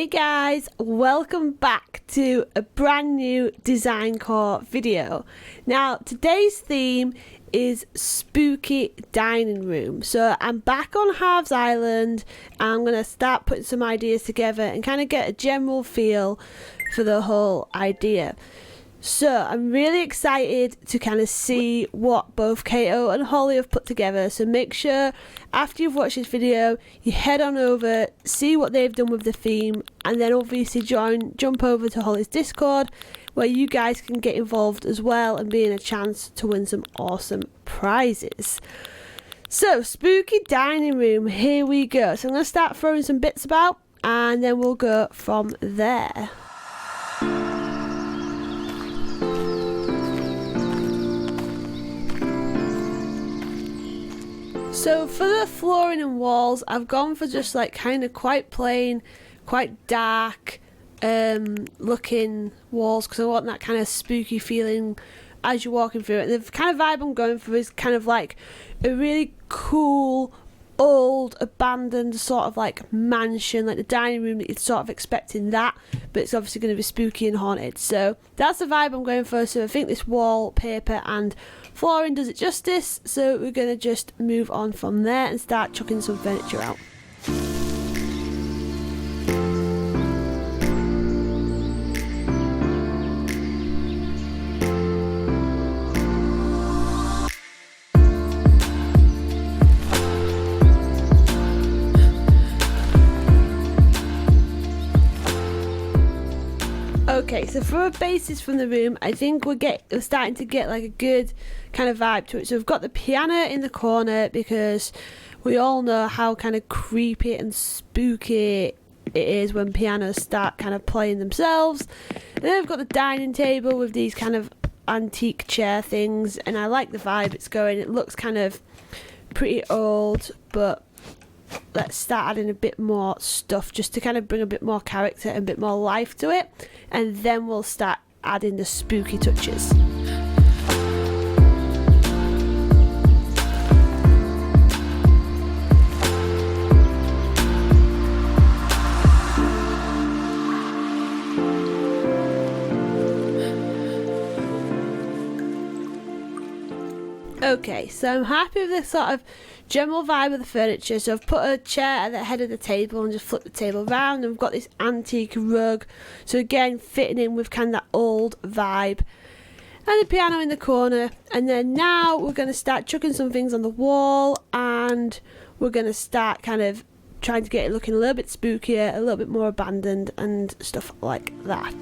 Hey guys, welcome back to a brand new Design Core video. Now today's theme is spooky dining room. So I'm back on Halves Island and I'm going to start putting some ideas together and kind of get a general feel for the whole idea. So I'm really excited to kind of see what both Kato and Holly have put together. So make sure after you've watched this video, you head on over, see what they've done with the theme, and then obviously jump over to Holly's Discord where you guys can get involved as well and be in a chance to win some awesome prizes. So spooky dining room, here we go. So I'm going to start throwing some bits about and then we'll go from there. So for the flooring and walls, I've gone for just like kind of quite plain, quite dark looking walls because I want that kind of spooky feeling as you're walking through it. And the kind of vibe I'm going for is kind of like a really cool, old, abandoned sort of like mansion, like the dining room that you'd sort of expecting that, but it's obviously going to be spooky and haunted. So that's the vibe I'm going for. So I think this wallpaper and flooring does it justice, so we're going to just move on from there and start chucking some furniture out. Okay, so for a basis from the room, I think we're starting to get like a good kind of vibe to it. So we've got the piano in the corner because we all know how kind of creepy and spooky it is when pianos start kind of playing themselves. And then we've got the dining table with these kind of antique chair things, and I like the vibe it's going. It looks kind of pretty old, but let's start adding a bit more stuff just to kind of bring a bit more character and a bit more life to it, and then we'll start adding the spooky touches. Okay, so I'm happy with this sort of general vibe of the furniture. So I've put a chair at the head of the table and just flipped the table around, and we've got this antique rug, so again fitting in with kind of that old vibe, and the piano in the corner. And then now we're going to start chucking some things on the wall, and we're going to start kind of trying to get it looking a little bit spookier, a little bit more abandoned and stuff like that.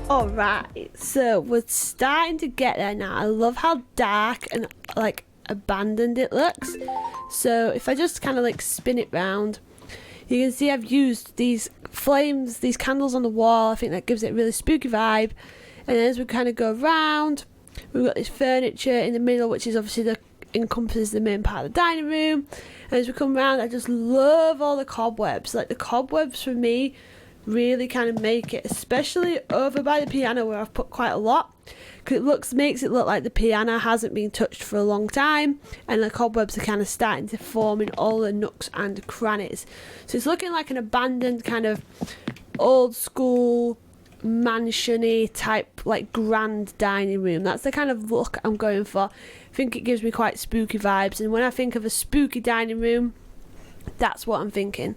Alright, so we're starting to get there now. I love how dark and like abandoned it looks. So if I just kind of like spin it round, you can see I've used these flames, these candles on the wall. I think that gives it a really spooky vibe. And then as we kind of go around, we've got this furniture in the middle, which is obviously encompasses the main part of the dining room. And as we come around, I just love all the cobwebs. Like the cobwebs for me really kind of make it, especially over by the piano where I've put quite a lot, because it makes it look like the piano hasn't been touched for a long time, and the cobwebs are kind of starting to form in all the nooks and crannies. So it's looking like an abandoned kind of old school mansion-y type, like grand dining room. That's the kind of look I'm going for. I think it gives me quite spooky vibes, and when I think of a spooky dining room, that's what I'm thinking.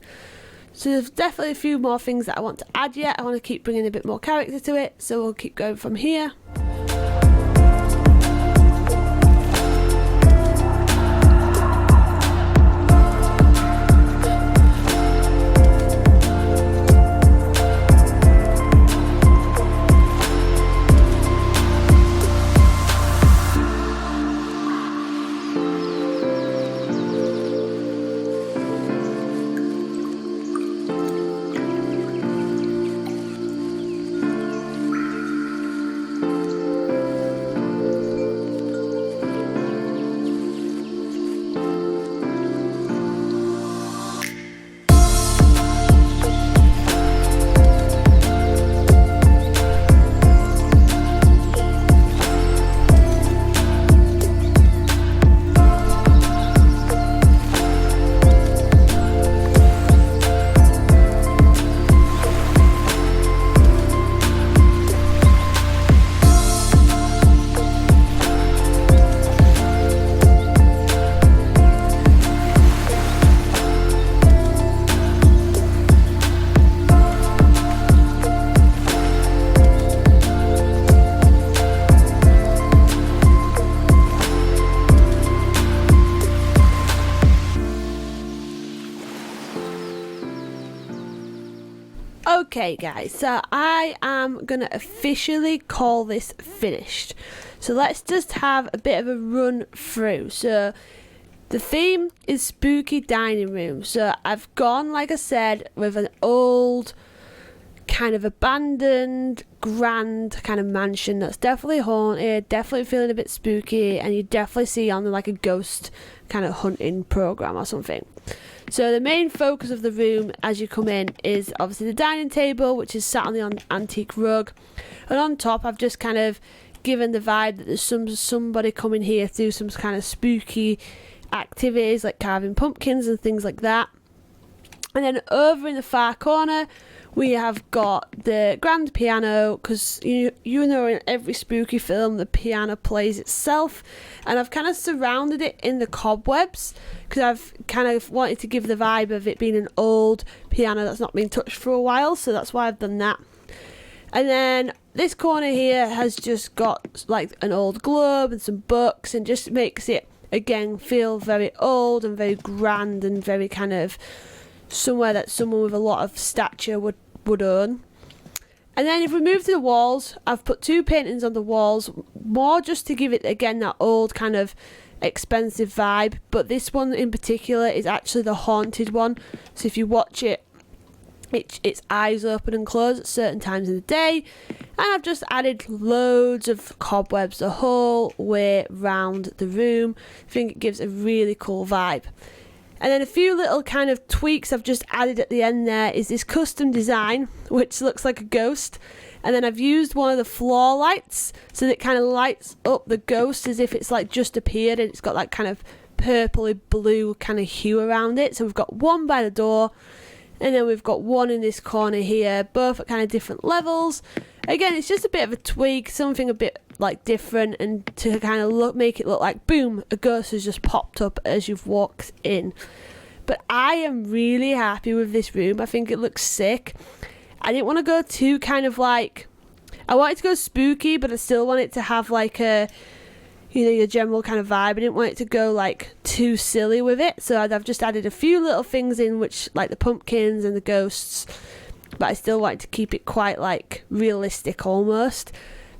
So there's definitely a few more things that I want to add yet. I want to keep bringing a bit more character to it, so we'll keep going from here. Okay guys, so I am going to officially call this finished. So let's just have a bit of a run through. So the theme is spooky dining room. So I've gone, like I said, with an old kind of abandoned grand kind of mansion that's definitely haunted, definitely feeling a bit spooky, and you definitely see on like a ghost kind of hunting program or something. So the main focus of the room as you come in is obviously the dining table, which is sat on the antique rug, and on top I've just kind of given the vibe that there's somebody coming here to do some kind of spooky activities like carving pumpkins and things like that. And then over in the far corner we have got the grand piano, because you know in every spooky film the piano plays itself, and I've kind of surrounded it in the cobwebs because I've kind of wanted to give the vibe of it being an old piano that's not been touched for a while, so that's why I've done that. And then this corner here has just got like an old globe and some books, and just makes it again feel very old and very grand and very kind of somewhere that someone with a lot of stature would own. And then if we move to the walls, I've put two paintings on the walls, more just to give it again that old kind of expensive vibe, but this one in particular is actually the haunted one. So if you watch it, its eyes open and close at certain times of the day, and I've just added loads of cobwebs the whole way round the room. I think it gives a really cool vibe. And then a few little kind of tweaks I've just added at the end there is this custom design, which looks like a ghost. And then I've used one of the floor lights, so that it kind of lights up the ghost as if it's like just appeared, and it's got that kind of purpley blue kind of hue around it. So we've got one by the door, and then we've got one in this corner here, both at kind of different levels. Again, it's just a bit of a tweak, something a bit like different, and to kind of make it look like boom, a ghost has just popped up as you've walked in. But I am really happy with this room. I think it looks sick. I didn't want to go too kind of like, I wanted to go spooky, but I still want it to have like a, you know, your general kind of vibe. I didn't want it to go like too silly with it, so I've just added a few little things in, which like the pumpkins and the ghosts, but I still wanted to keep it quite like realistic almost.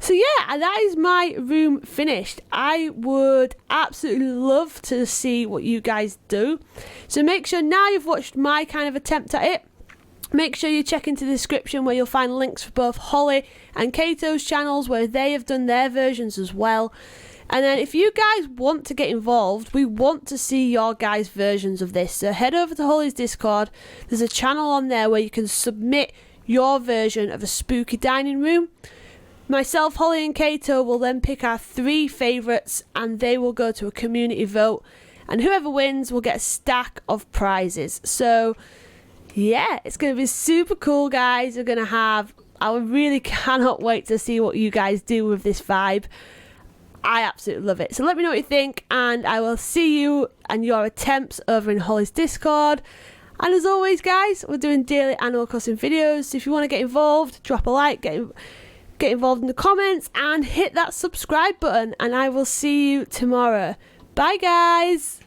So yeah, that is my room finished. I would absolutely love to see what you guys do. So make sure now you've watched my kind of attempt at it, make sure you check into the description where you'll find links for both Holly and Kato's channels where they have done their versions as well. And then if you guys want to get involved, we want to see your guys' versions of this. So head over to Holly's Discord. There's a channel on there where you can submit your version of a spooky dining room. Myself, Holly and Kato will then pick our 3 favourites, and they will go to a community vote, and whoever wins will get a stack of prizes. So yeah, it's going to be super cool, guys. We're going to have, I really cannot wait to see what you guys do with this vibe. I absolutely love it. So let me know what you think, and I will see you and your attempts over in Holly's Discord. And as always, guys, we're doing daily Animal Crossing videos, so if you want to get involved, drop a like, get involved in the comments, and hit that subscribe button, and I will see you tomorrow. Bye guys.